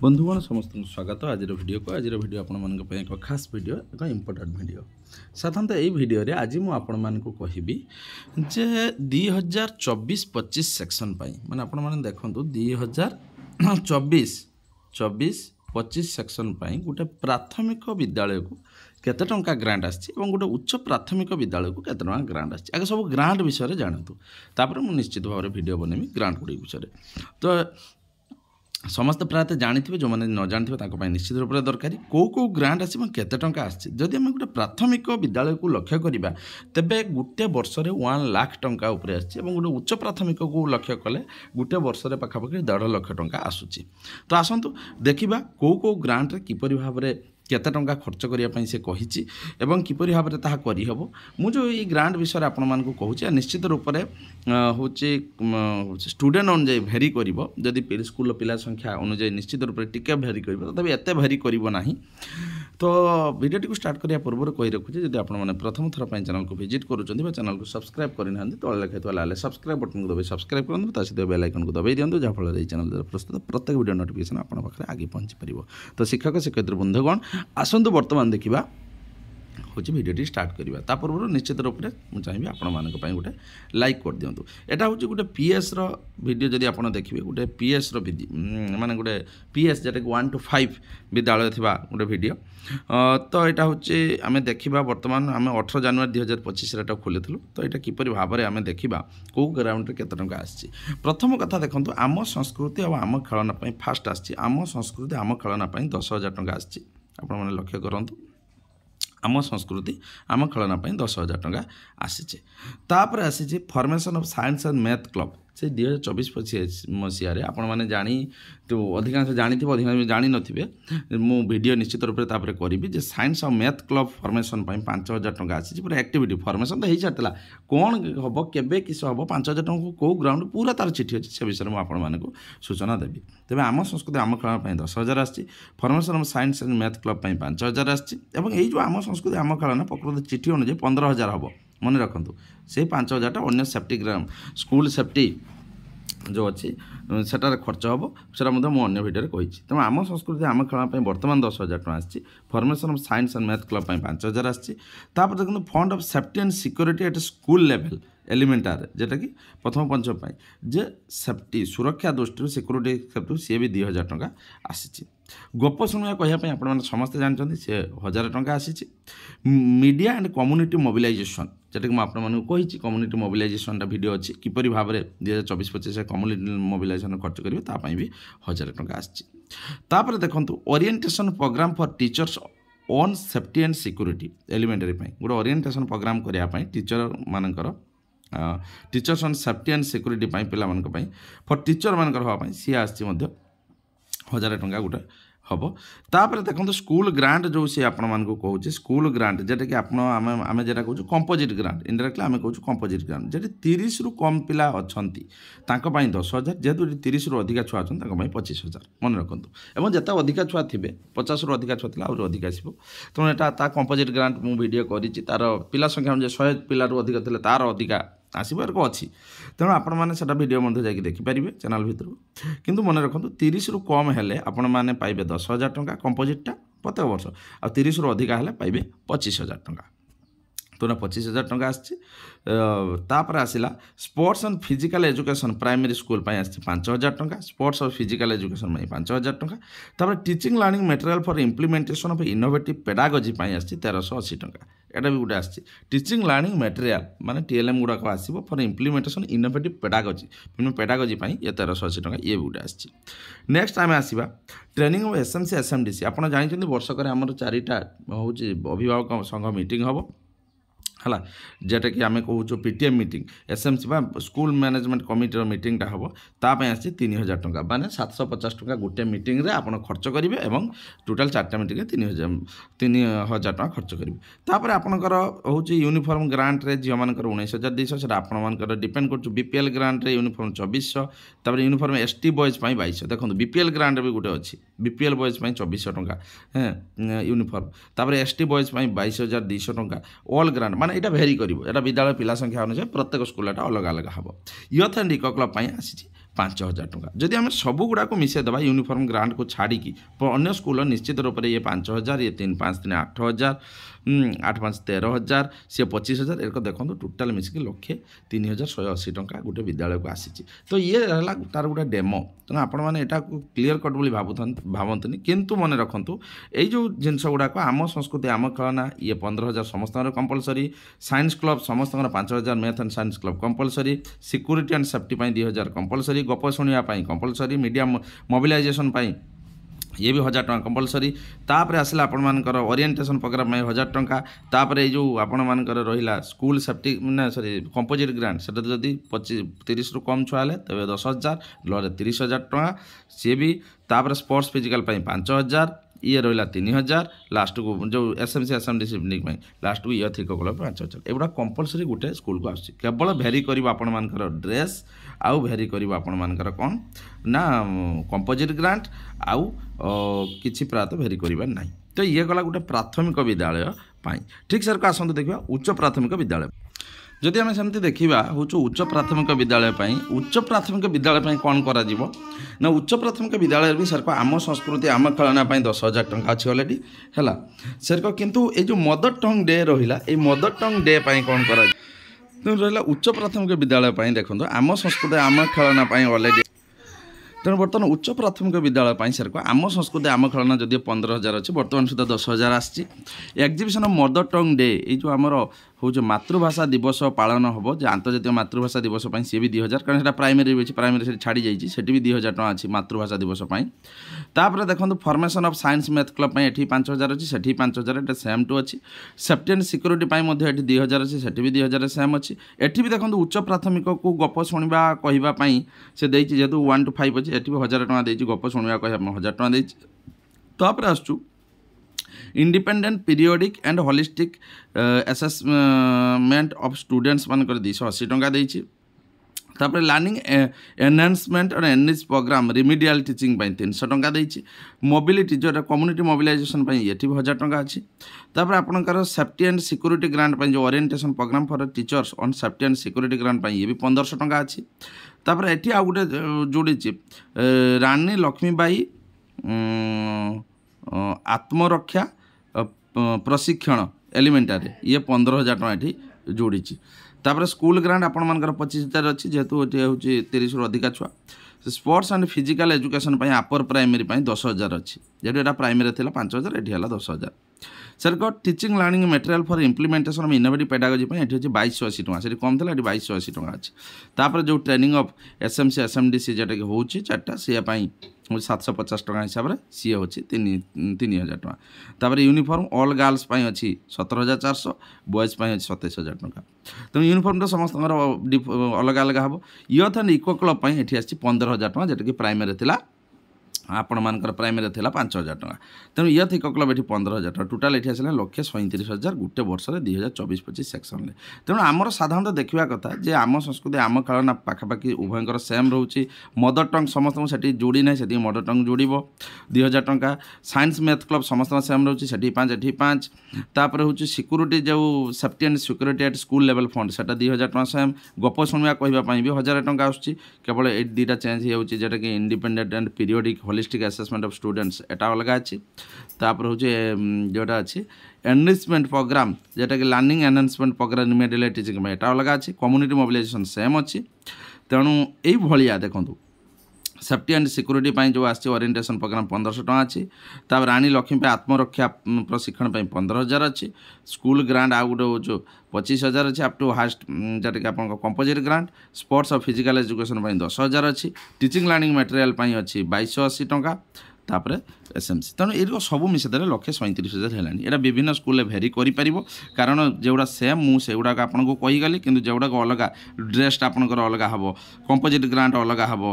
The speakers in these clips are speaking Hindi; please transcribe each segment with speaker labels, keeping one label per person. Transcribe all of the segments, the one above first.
Speaker 1: बंधुगण समस्त स्वागत आज वीडियो को आज वीडियो आपण एक खास वीडियो एक इम्पोर्टेंट वीडियो साधारणतः यही वीडियो रे आज मु आपण मानक कहबी जे 2024-25 सेक्शन माने आपण माने देखंतु 2024-25 सेक्शन गोटे प्राथमिक विद्यालय को केते टंका ग्रांट आछि एवं गोटे उच्च प्राथमिक विद्यालय को केते टंका ग्रांट आछि आगे सब ग्रांट विषय जानतु तापर मु निश्चित भाव वीडियो बनेमी ग्रांट गुडी विषय तो समस्त प्रायत जानते जो मैंने न जानते निश्चित रूप से दरकारी कौ ग्रांट आस केते टंका आदि आम गोटे प्राथमिक विद्यालय को लक्ष्य करवा तेबे गोटे वर्ष 1 लाख टंका उपरे आसी गोटे उच्च प्राथमिक को लक्ष्य कले गोटे वर्ष पाखापाखि 1.5 लाख टंका आसूची। तो आसतु देखा कौ ग्रांट रे किपरि भाव में केते टंका खर्च करने से कही एवं किपरि भाव में ताहा करहब मु जो ये ग्रांट विषय आपण मानक कहूँ निश्चित रूप से हूँ स्टूडेंट अनुजाई भेरी कर स्कूल पिला संख्या अनुजाई निश्चित रूप से टिके भेरी कर तथापि एत भेरी करना। तो वीडियो को स्टार्ट करने पूर्व कही रखुचे जब आपने प्रथम थर पर चैनल को विजिट करुँच चैनल को सब्सक्राइब करना तले लिखा लाल सब्सक्राइब बटन को दबाई सब्सक्राइब करूँ सहित बेल आइकन को दबाई दिंतु जहाँफल ये चैनल प्रस्तुत प्रत्येक वीडियो नोटिफिकेशन आपन पाखे आगे पहुँची पार। तो शिक्षक शिक्षयित्री बंधुगण आसतु बर्तमान देखा हूँ भिडियो स्टार्ट करवा ता पूर्व निश्चित रूप से मुझे चाहिए आपण मानक गोटे लाइक कर दिंतु। यहाँ हूँ गोटे पीएस वीडियो जदि आप देखिए गोटे पीएस माने गोटे पीएस जोटा कि 1 to 5 विद्यालय थी गोटे वीडियो। तो यहाँ हूँ आम देखा बर्तमान आम 18 जनवरी 2025 खोली तो यहाँ किपर भाव में आम देखा कौ ग्राउंड में केते टंका आसी। प्रथम कथा देखो आम संस्कृति और आम खेलना फास्ट आम संस्कृति आम खेलना 10,000 टंका आसी। आपण मैंने लक्ष्य करूँ आम संस्कृति आम खेलना 10,000 टंका आसी। तापर आसी formation of science and math club से 2024-25 मसीह आपण मैंने जानी तो अधिकांश जानी अधिकांश जानी नथिबे मु वीडियो निश्चित रूप से तापर करी जे साइंस और मैथ क्लब फॉर्मेशन 5,000 टंका आसी। पूरा एक्टिविटी फॉर्मेशन तो हो सारा कौन हम केबे किस हम 5,000 टंका कौ ग्राउंड पूरा तार चिठी अच्छी से विषय मुझे सूचना देवी। तेज आम संस्कृति आम खेलना 10,000 आसी formation of science and math club 5,000 आसी यही जो आम संस्कृति आम खेलना प्रकृत चिठी अनुଯାୟୀ 15,000 हम मन रखु से 5,000 अन्य सेफ्टी ग्राम स्कूल सेफ्टी जो अच्छी सेटार खर्च हम से अन्य वीडियो कही। तेनाली आम संस्कृति आम खेलना बर्तमान 10,000 टंका आसी formation of science and math club 5,000 आसी। देखो fund of safety and security at school level एलिमेंटार जोटा कि प्रथम पंचम जे सेफ्टी सुरक्षा दृष्टि सिक्योरिटी सेफ्टी सी भी 2,000 टंका आसी। गप शुणा कहवाई आप समस्ते जानते सी 1,000 टंका आसी। मीडिया एंड कम्युनिटी मोबिलाइजेशन जोटा कि मुझे कम्युनिटी मोबिलाइजेशन वीडियो अच्छी किपरि भाव में 2024-25 कम्युनिटी मोबिलाइजेशन खर्च करेंगे तापाई भी 1,000 टंका आसी। देखो orientation program for teachers on safety and security elementary गोटे ओरिएंटेशन प्रोग्राम करने टीचर मानकर teachers on safety and security पिला फॉर टीचर मानकर हाँपाई सी आसी 1,000 टंका गोटे हम। तापर देखो स्कूल ग्रांट जो सी आपण कहूँ स्कूल ग्रांट जोटा कि आम जो कहूँ कंपोजिट ग्रांट इनडायरेक्टली आम कहूँ कंपोजिट ग्रांट जो 30 रु कम पिला अच्छा 10,000 जेहेतु 30 रु अधिका छुआ अच्छा 25,000 मन रखु और जिते अधिका छुआ थे 50 रु अधिका छुआ थी अधिक आसो। तेणु यहाँ कंपोजिट ग्रांट मुझे वीडियो करी तार पिला संख्या अनुसार 100 पिला अधिका थे तार अधिका आसबार अच्छी। तेणु आपण मैंने वीडियो मध्य जाकि देखिपारे चैनल भितर किंतु मन रखु 30 रु कम हेले आपण मैंने पाइबे 10,000 टंका कंपोजिटा प्रत्येक वर्ष आ 30 रु अधिका हेले पाइबे 25,000 टंका। तो 25,000 टंका आसपर आसला sports and physical education primary school आसी 5,000 टंका स्पोर्ट्स और फिजिकल एजुकेशन 5,000 टंका। तापर teaching learning material for implementation of innovative pedagogy आसी 1,380 टंका। एटा भी गोटे आसी टीचिंग लर्निंग मटेरियल माने टीएलएम गुड़ाक आसो फॉर इम्प्लीमेंटेशन इनोवेटिव पेडागोजी ये 1,380 टंका ये भी गोटे आसी। नेक्स्ट आम आसवा ट्रेनिंग ऑफ एसएमसी एसएमडीसी आप जानते वर्षक आम 4टा हूँ अभिभावक संघ मीटिंग हम है जेटा कि आम कहूँ PTM meeting SMC school management committee मीटिंगटा हम तापाई आसी 3,000 टंका माने 750 टंका गोटे मीटिंग रे आपण खर्च करेंगे और टोटाल 4टा मीटिंग 3,000 टंका खर्च करेंगे। तापर आपंकर हूँ यूनिफॉर्म ग्रांट रे झील मानकर 19,200 से आपर डिपेंड कर बीपीएल ग्रांट रे यूनिफॉर्म 2,400 तापर यूनिफॉर्म एसटी बॉयज 2,200 देखो बीपीएल ग्रांट भी गोटे अच्छी बीपीएल बॉयज 2,400 टंका यूनिफॉर्म तापर एसटी बॉयज 22,200 टंका ऑल ग्रांट माने भेरी कर विद्यालय पिला संख्या अनुसार प्रत्येक स्कूल अलग अलग हम। यूथ एंड इको क्लब आसी 5,000 ଟଙ୍କା। ଯଦି ଆମେ ସବୁଗୁଡ଼ାକୁ ମିଶାଇଦେବା ୟୁନିଫର୍ମ ଗ୍ରାଣ୍ଟକୁ ଛାଡ଼ିକି ଅନ୍ୟ ସ୍କୁଲ ନିଶ୍ଚିତ ରୂପରେ ଇଏ 5,000, ଇଏ 3 5 3 8,000, 8 5 13,000, ସିଏ 25,000, ଏରକ ଦେଖନ୍ତୁ ଟୋଟାଲ୍ ମିଶିକି 1,03,180 ଟଙ୍କା ଗୋଟେ ବିଦ୍ୟାଳୟକୁ ଆସିଛି। ତ ଇଏ ହେଲା ତାର ଗୋଟେ ଡେମୋ। ତେଣୁ ଆପଣମାନେ ଏଟାକୁ କ୍ଲିଅର କଟ୍ ବୋଲି ଭାବନ୍ତୁନି, କିନ୍ତୁ ମନେ ରଖନ୍ତୁ ଏଇ ଯେଉଁ ଜିନିଷ ଗୁଡ଼ାକ ଆମ ସଂସ୍କୃତି ଆମ ଖେଳନା ଇଏ 15,000 ସମସ୍ତଙ୍କର କମ୍ପଲସରି, ସାଇନ୍ସ କ୍ଲବ୍ ସମସ୍ତଙ୍କର 5,000, math and science club compulsory, security and safety ପାଇଁ 2,000 କମ୍ପଲସରି, ଗପ ଶୁଣିବା ପାଇଁ କମ୍ପଲସରି, ମିଡ଼ିଆ ମୋବିଲାଇଜେସନ୍ ପାଇଁ ये भी 1,000 टଙ୍କା कंपलसरी। तापर आसला आपणमानकर ओरिएंटेशन प्रोग्राम में 1,000 टଙ୍କା। तापर ये जो आपणमानकर रहिला स्कूल सेफ्टी ना सॉरी कंपोजिट ग्रांट सेटा जदि 30 रु कम छुआ हेले तबे 10,000 लरे 30,000 टଙ୍କା सी भी। तापर स्पोर्ट्स फिजिकल ପାଇଁ 5,000 ये रहा 3,000 लास्ट को जो एसएमसी एसएमडी सिवनिंग लास्ट को ये थिक कलर 5,000 एगुड़ा कंपलसरी गोटे स्कूल को आस केवल भेरी कर आपणमानकर ड्रेस आउ भेरी कर आपणमानकर कौन ना कंपोजिट ग्रांट आउ किछि प्रात भेरी करिबार नाही। तो ये गला गोटे प्राथमिक विद्यालय पाई। ठीक सर को आसंतु देखिबा उच्च प्राथमिक विद्यालय। जदि आम सेमती देखा हूँ उच्च प्राथमिक विद्यालय उच्च प्राथमिक विद्यालय कौन करा ना उच्च प्राथमिक विद्यालय भी सर आम संस्कृति आम खेलना 10,000 टଙ୍କା अच्छी अलरेडी है सर किंतु ये जो मदर टंग डे रहा ये मदर टंग डे कौन करा रहा उच्च प्राथमिक विद्यालय देखो आम संस्कृति आम खेलना अलरेडी तेणु बर्तमान उच्च प्राथमिक विद्यालय सर आम संस्कृति आम खेलना जदि 15,000 अच्छी बर्तमान सुधा 10,000 आसी एक्जिबिशन मदर टंग डे ये आमर हूँ मातृभाषा दिवस पालन हम जो आंतर्जातीय मातृभाषा दिवस सी भी 2,000 कारण से प्राइमेरी भी प्राइमेरी से छाड़ी जाइए से भी 2,000 टଙ୍କା अच्छी मातृभाषा दिवस तापर देखो formation of science math club ये 5,000 अच्छी से 5,000 ये सेम टू अच्छी सेफ्टी एंड सिक्योरिटी ये 2,000 अच्छी से भी 2,000 सेम अच्छी एटी भी देखो उच्च प्राथमिक को गप शुणा कहवाई से जेहेतु 1 to 5 अच्छी एटी भी 1,000 टଙ୍କା देती गप शुणा कह 1,000 टଙ୍କା देती। तापर आसचु independent periodic and holistic assessment of students मानकर 280 टଙ୍କା देती। तापर लर्निंग एनहांसमेंट और एनरिच प्रोग्राम रिमिडियल टीचिंग 300 टଙ୍କା देती। मोबिलिटी जो कम्युनिटी मोबिलाइजेशन ये भी 1,000 टଙ୍କା अच्छी। तापर आपनकर सेफ्टी एंड सिक्योरिटी ग्रांट जो orientation program for teachers on safety and security grant ये भी 1,500 टଙ୍କା अच्छी। तापर एटी आ गोटे जोड़ी रानी लक्ष्मीबाई आत्मरक्षा प्रशिक्षण एलिमेंटारी ये 15,000 टଙ୍କା ये जोड़ी। तापर स्कूल ग्रांट आपंकर 25,000 अच्छी जेहेतु ये हूँ 30 रु अधिका छुआ। Sports and physical education upper primary 10,000 अच्छी जेहतु यहाँ प्राइमरी थी 5,000 ये 10,000। Sir teaching learning material for implementation of innovative pedagogy ये हूँ 2,280 टଙ୍କା से कम था 2,280 टଙ୍କା अच्छी। तापर जो ट्रेनिंग ऑफ एसएमसी एसएमडीसी जोटा कि हूँ 4टा सी 750 टଙ୍କା हिसाब से सी हूँ 3,000 टଙ୍କା। तापर यूनिफॉर्म ऑल गर्ल्स अच्छी 17,400 बॉयज अच्छी 27,000 टଙ୍କା। तेणु यूनिफॉर्म तो समस्त अलग अलग हम। यूथ एंड इको क्लब ये आसी 15,000 टଙ୍କା जोटा कि प्राइमरी थी आपण मानकर प्राइमरी थी 5,000 टଙ୍କା। तेणु यूथ इको क्लब ये 15,000 टଙ୍କା टोटाल ये आसला 1,37,000 गोटे वर्ष 2024-25 सेक्शन में। तेणु आमर साधारणतः देखा कथा जे आम संस्कृति आम खेलना पाखापाखि उभयंकर सेम रोचे। मदर टंग समस्त से जोड़ी ना से मदर टंग जोड़ 2,000 टଙ୍କା। साइंस मैथ क्लब समस्त सेम रोचे से 5 एटी 5। तापर हूँ सिक्यूरीटी जो safety and security eight school level fund से 2,000 टଙ୍କା सेम। गप शुणा कहवाई भी 1,000 टଙ୍କା आसूँ केवल ये 2टा चेंज होटा कि independent and periodic holistic assessment of students एटा अलग अच्छी। तापर हूँ जोटा अच्छी एनरिचमेंट प्रोग्राम जोटा कि learning enhancement program remedial teaching एटा अलग अच्छी। कम्युनिटी मोबिलाइजेशन सेम अच्छी। तेणु ये देखो सेफ्टी एंड सिक्यूरीटी जो आसी ओरिएंटेशन प्रोग्राम 1,500 टଙ୍କା अच्छी। तापर रानी लक्ष्मी आत्मरक्षा प्रशिक्षण 15,000 अच्छी। स्कूल ग्रांट आउ गोटे हूँ 25,000 अच्छी अप टू हास्ट जोटा कि आप कंपोजिट ग्रांट। स्पोर्ट्स और फिजिकल एजुकेशन 10,000 अच्छी। टीचिंग लर्निंग मटेरियल अच्छी 2,280 टଙ୍କା। तापर एसएमसी तेणु ये सब मिसेदे 1,37,000 है। यहाँ विभिन्न स्कूल भेरी कर कारण जोड़ा सेम मुझे आपको कहीगली कि जोड़ा अलग ड्रेस आपंकर अलग हम कंपोजिट ग्रांट अलग हम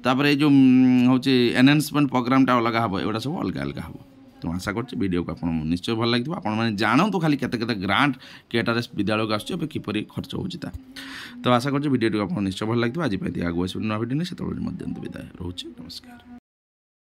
Speaker 1: तापर ये जो हूँ एनहांसमेंट प्रोग्रामटा अलग हम एगुड़ा सब अलग अलग हम। तो आशा कर वीडियो को आपको निश्चय भल लगे आपने जानतु खाली केते ग्रांट केटार विद्यालय को आसुच्छे किपरि खर्च होता। तो आशा कर वीडियो को आपको निश्चय भल लगे आज आगे नुआ वीडियो नहीं से विदाय रोचे। नमस्कार।